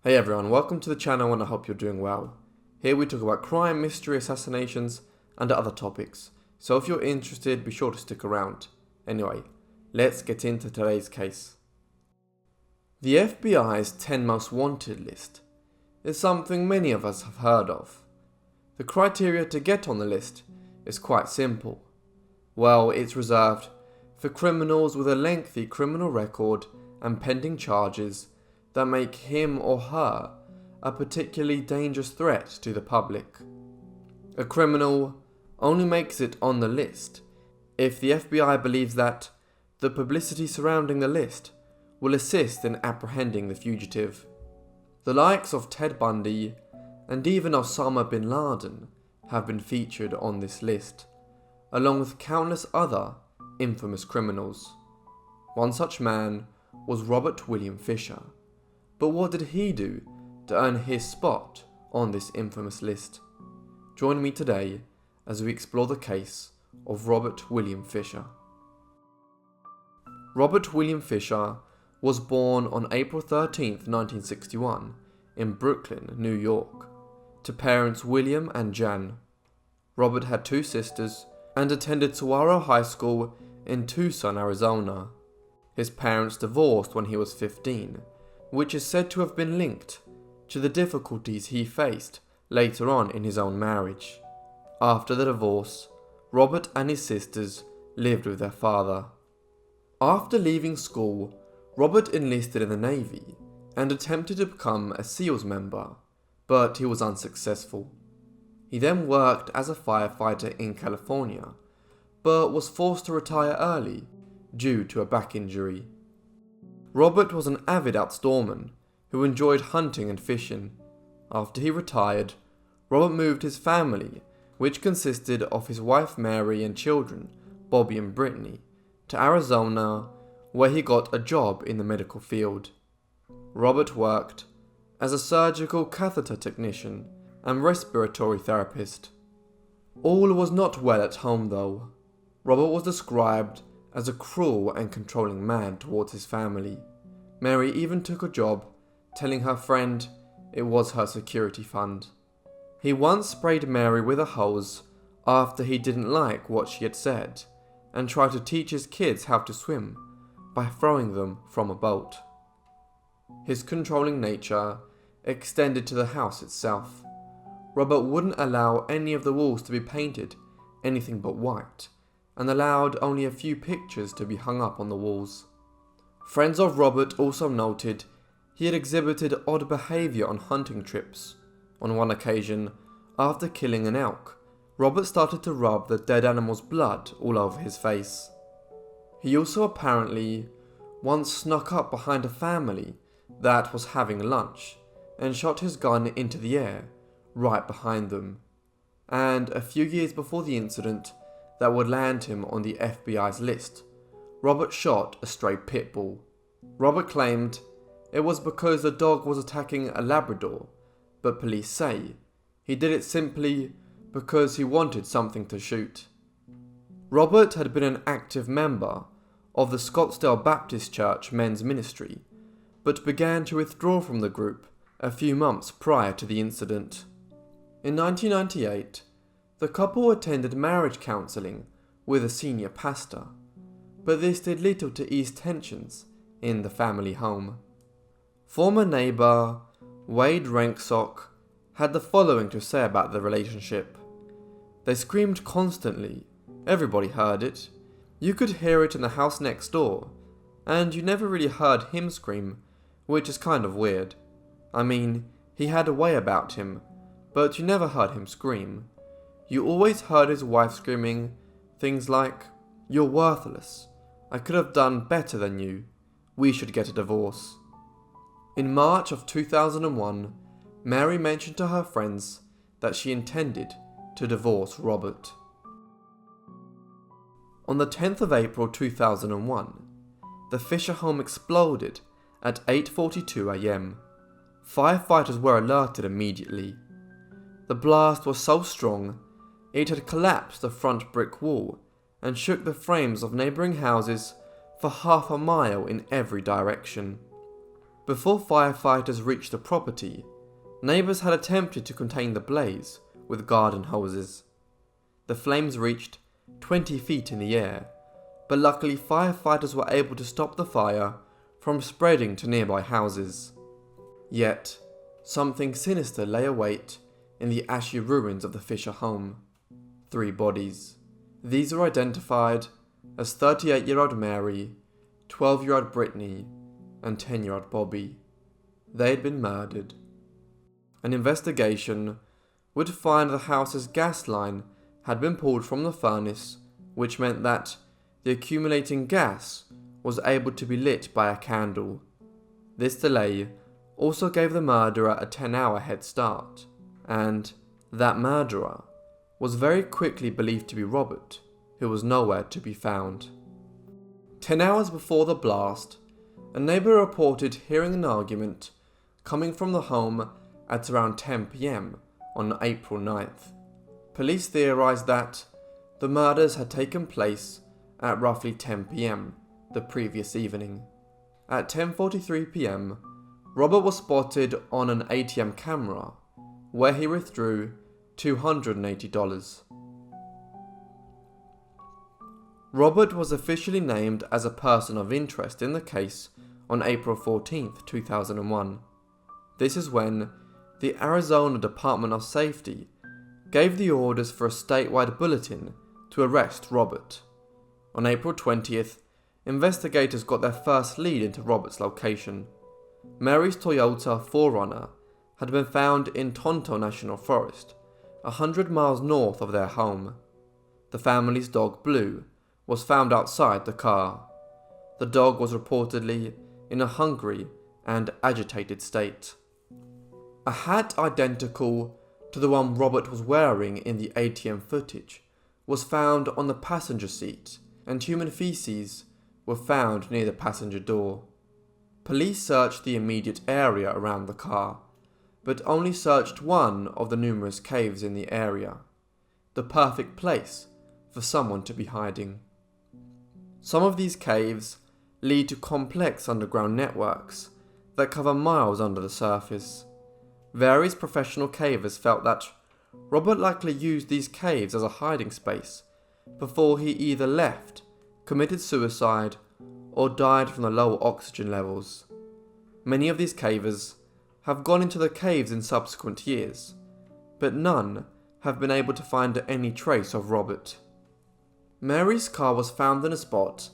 Hey everyone, welcome to the channel and I hope you're doing well. Here we talk about crime, mystery, assassinations and other topics, so if you're interested be sure to stick around. Anyway, let's get into today's case. The FBI's 10 most wanted list is something many of us have heard of. The criteria to get on the list is quite simple. Well, it's reserved for criminals with a lengthy criminal record and pending charges that make him or her a particularly dangerous threat to the public. A criminal only makes it on the list if the FBI believes that the publicity surrounding the list will assist in apprehending the fugitive. The likes of Ted Bundy and even Osama bin Laden have been featured on this list, along with countless other infamous criminals. One such man was Robert William Fisher. But what did he do to earn his spot on this infamous list? Join me today as we explore the case of Robert William Fisher. Robert William Fisher was born on April 13, 1961 in Brooklyn, New York, to parents William and Jan. Robert had two sisters and attended Saguaro High School in Tucson, Arizona. His parents divorced when he was 15, which is said to have been linked to the difficulties he faced later on in his own marriage. After the divorce, Robert and his sisters lived with their father. After leaving school, Robert enlisted in the Navy and attempted to become a SEALs member, but he was unsuccessful. He then worked as a firefighter in California, but was forced to retire early due to a back injury. Robert was an avid outdoorsman who enjoyed hunting and fishing. After he retired, Robert moved his family, which consisted of his wife Mary and children, Bobby and Brittany, to Arizona, where he got a job in the medical field. Robert worked as a surgical catheter technician and respiratory therapist. All was not well at home though. Robert was described as a cruel and controlling man towards his family. Mary even took a job, telling her friend it was her security fund. He once sprayed Mary with a hose after he didn't like what she had said, and tried to teach his kids how to swim by throwing them from a boat. His controlling nature extended to the house itself. Robert wouldn't allow any of the walls to be painted anything but white, and allowed only a few pictures to be hung up on the walls. Friends of Robert also noted he had exhibited odd behaviour on hunting trips. On one occasion, after killing an elk, Robert started to rub the dead animal's blood all over his face. He also apparently once snuck up behind a family that was having lunch and shot his gun into the air right behind them. And a few years before the incident that would land him on the FBI's list, Robert shot a stray pit bull. Robert claimed it was because the dog was attacking a Labrador, but police say he did it simply because he wanted something to shoot. Robert had been an active member of the Scottsdale Baptist Church men's ministry, but began to withdraw from the group a few months prior to the incident. In 1998, the couple attended marriage counselling with a senior pastor, but this did little to ease tensions in the family home. Former neighbour Wade Ranksock had the following to say about the relationship. They screamed constantly. Everybody heard it. You could hear it in the house next door, and you never really heard him scream, which is kind of weird. I mean, he had a way about him, but you never heard him scream. You always heard his wife screaming things like, "You're worthless. I could have done better than you. We should get a divorce." In March of 2001, Mary mentioned to her friends that she intended to divorce Robert. On the 10th of April 2001, the Fisher home exploded at 8:42 a.m. Firefighters were alerted immediately. The blast was so strong, it had collapsed the front brick wall and shook the frames of neighbouring houses for half a mile in every direction. Before firefighters reached the property, neighbours had attempted to contain the blaze with garden hoses. The flames reached 20 feet in the air, but luckily firefighters were able to stop the fire from spreading to nearby houses. Yet, something sinister lay await in the ashy ruins of the Fisher home. 3 bodies. These were identified as 38-year-old Mary, 12-year-old Brittany, and 10-year-old Bobby. They had been murdered. An investigation would find the house's gas line had been pulled from the furnace, which meant that the accumulating gas was able to be lit by a candle. This delay also gave the murderer a 10-hour head start, and that murderer was very quickly believed to be Robert, who was nowhere to be found. 10 hours before the blast, a neighbour reported hearing an argument coming from the home at around 10 p.m. on April 9th. Police theorised that the murders had taken place at roughly 10 p.m. the previous evening. At 10:43 p.m, Robert was spotted on an ATM camera, where he withdrew $280. Robert was officially named as a person of interest in the case on April 14, 2001. This is when the Arizona Department of Safety gave the orders for a statewide bulletin to arrest Robert. On April 20th, investigators got their first lead into Robert's location. Mary's Toyota 4Runner had been found in Tonto National Forest, 100 miles north of their home. The family's dog Blue was found outside the car. The dog was reportedly in a hungry and agitated state. A hat identical to the one Robert was wearing in the ATM footage was found on the passenger seat, and human feces were found near the passenger door. Police searched the immediate area around the car, but only searched one of the numerous caves in the area, the perfect place for someone to be hiding. Some of these caves lead to complex underground networks that cover miles under the surface. Various professional cavers felt that Robert likely used these caves as a hiding space before he either left, committed suicide, or died from the low oxygen levels. Many of these cavers have gone into the caves in subsequent years, but none have been able to find any trace of Robert. Mary's car was found in a spot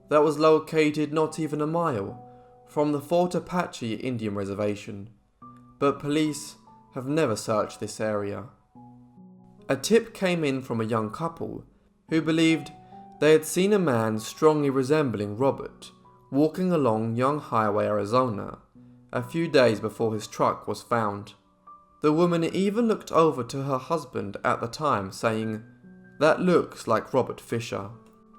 that was located not even a mile from the Fort Apache Indian Reservation, but police have never searched this area. A tip came in from a young couple who believed they had seen a man strongly resembling Robert walking along Young Highway, Arizona, a few days before his truck was found. The woman even looked over to her husband at the time, saying, "That looks like Robert Fisher."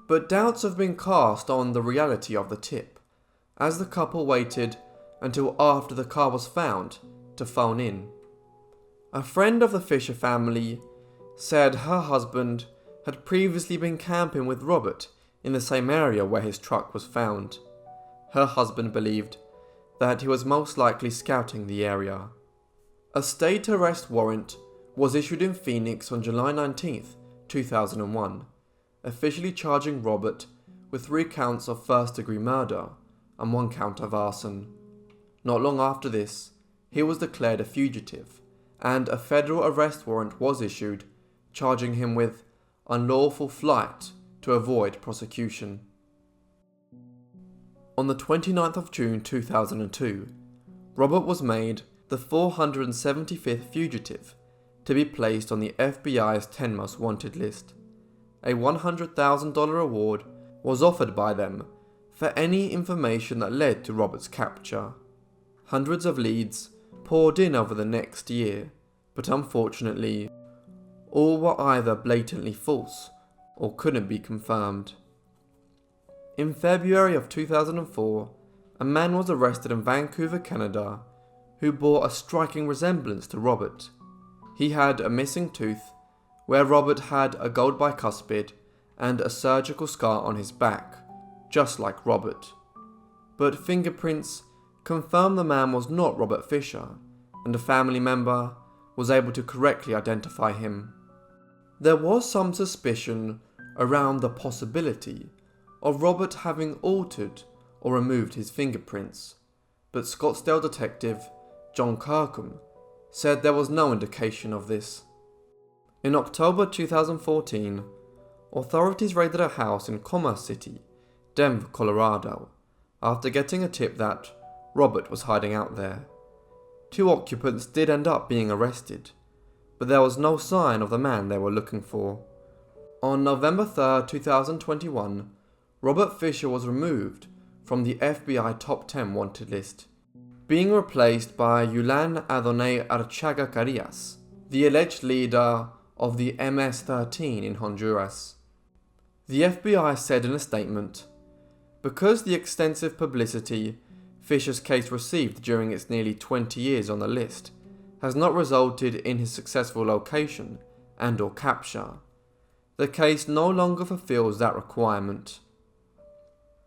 But doubts have been cast on the reality of the tip, as the couple waited until after the car was found to phone in. A friend of the Fisher family said her husband had previously been camping with Robert in the same area where his truck was found. Her husband believed that he was most likely scouting the area. A state arrest warrant was issued in Phoenix on July 19, 2001, officially charging Robert with 3 counts of first-degree murder and 1 count of arson. Not long after this, he was declared a fugitive, and a federal arrest warrant was issued charging him with unlawful flight to avoid prosecution. On the 29th of June 2002, Robert was made the 475th fugitive to be placed on the FBI's 10 most wanted list. A $100,000 reward was offered by them for any information that led to Robert's capture. Hundreds of leads poured in over the next year, but unfortunately, all were either blatantly false or couldn't be confirmed. In February of 2004, a man was arrested in Vancouver, Canada, who bore a striking resemblance to Robert. He had a missing tooth, where Robert had a gold bicuspid and a surgical scar on his back, just like Robert. But fingerprints confirmed the man was not Robert Fisher, and a family member was able to correctly identify him. There was some suspicion around the possibility of Robert having altered or removed his fingerprints, but Scottsdale detective John Kirkham said there was no indication of this. In October 2014, authorities raided a house in Commerce City, Denver, Colorado, after getting a tip that Robert was hiding out there. 2 occupants did end up being arrested, but there was no sign of the man they were looking for. On November 3, 2021, Robert Fisher was removed from the FBI Top 10 Wanted list, being replaced by Yulan Adonai Archaga Carias, the alleged leader of the MS-13 in Honduras. The FBI said in a statement, "Because the extensive publicity Fisher's case received during its nearly 20 years on the list has not resulted in his successful location and/or capture, the case no longer fulfills that requirement."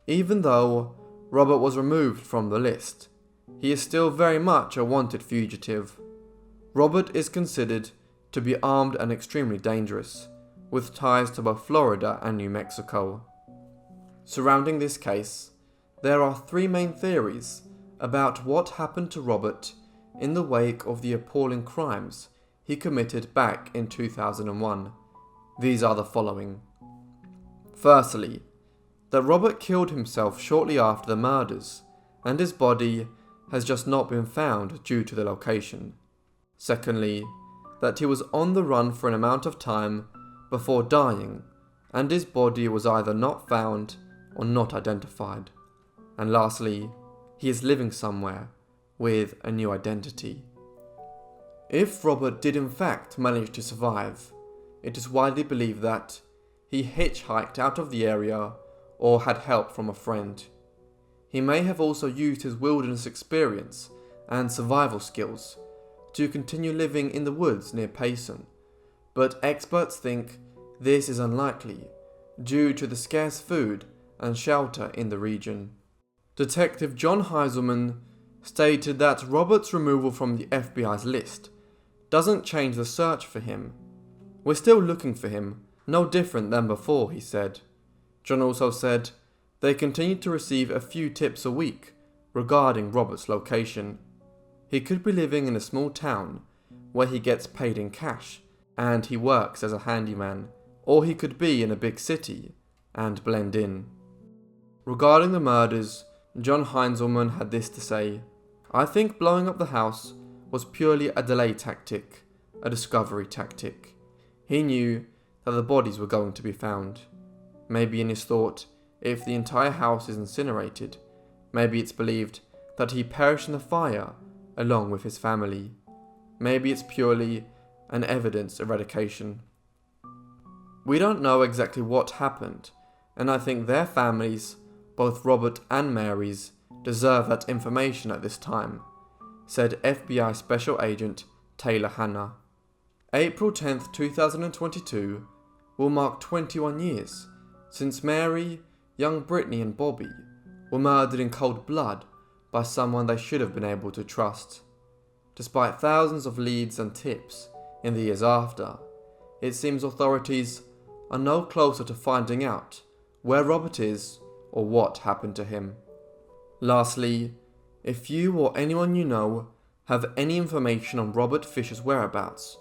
Even though Robert was removed from the list, he is still very much a wanted fugitive. Robert is considered to be armed and extremely dangerous, with ties to both Florida and New Mexico. Surrounding this case, there are 3 main theories about what happened to Robert in the wake of the appalling crimes he committed back in 2001. These are the following. Firstly, that Robert killed himself shortly after the murders, and his body has just not been found due to the location. Secondly, that he was on the run for an amount of time before dying, and his body was either not found or not identified. And lastly, he is living somewhere with a new identity. If Robert did in fact manage to survive, it is widely believed that he hitchhiked out of the area or had help from a friend. He may have also used his wilderness experience and survival skills to continue living in the woods near Payson, but experts think this is unlikely due to the scarce food and shelter in the region. Detective John Heiselman stated that Robert's removal from the FBI's list doesn't change the search for him. "We're still looking for him, no different than before," he said. John also said they continued to receive a few tips a week regarding Robert's location. He could be living in a small town where he gets paid in cash and he works as a handyman, or he could be in a big city and blend in. Regarding the murders, John Heinzelman had this to say: "I think blowing up the house was purely a delay tactic, a discovery tactic. He knew that the bodies were going to be found. Maybe in his thought, if the entire house is incinerated, maybe it's believed that he perished in the fire along with his family. Maybe it's purely an evidence eradication. We don't know exactly what happened, and I think their families, both Robert and Mary's, deserve that information at this time," said FBI Special Agent Taylor Hanna. April 10th, 2022 will mark 21 years since Mary, young Brittany and Bobby were murdered in cold blood by someone they should have been able to trust. Despite thousands of leads and tips in the years after, it seems authorities are no closer to finding out where Robert is or what happened to him. Lastly, if you or anyone you know have any information on Robert Fisher's whereabouts,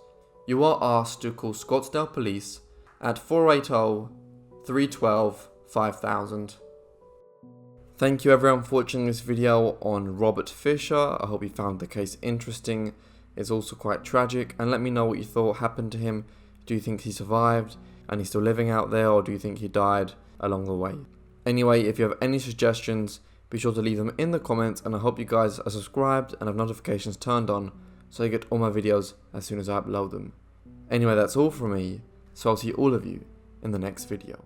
you are asked to call Scottsdale Police at 480-312-5000. Thank you everyone for watching this video on Robert Fisher. I hope you found the case interesting. It's also quite tragic, and let me know what you thought happened to him. Do you think he survived and he's still living out there, or do you think he died along the way? Anyway, if you have any suggestions, be sure to leave them in the comments, and I hope you guys are subscribed and have notifications turned on so you get all my videos as soon as I upload them. Anyway, that's all from me, so I'll see all of you in the next video.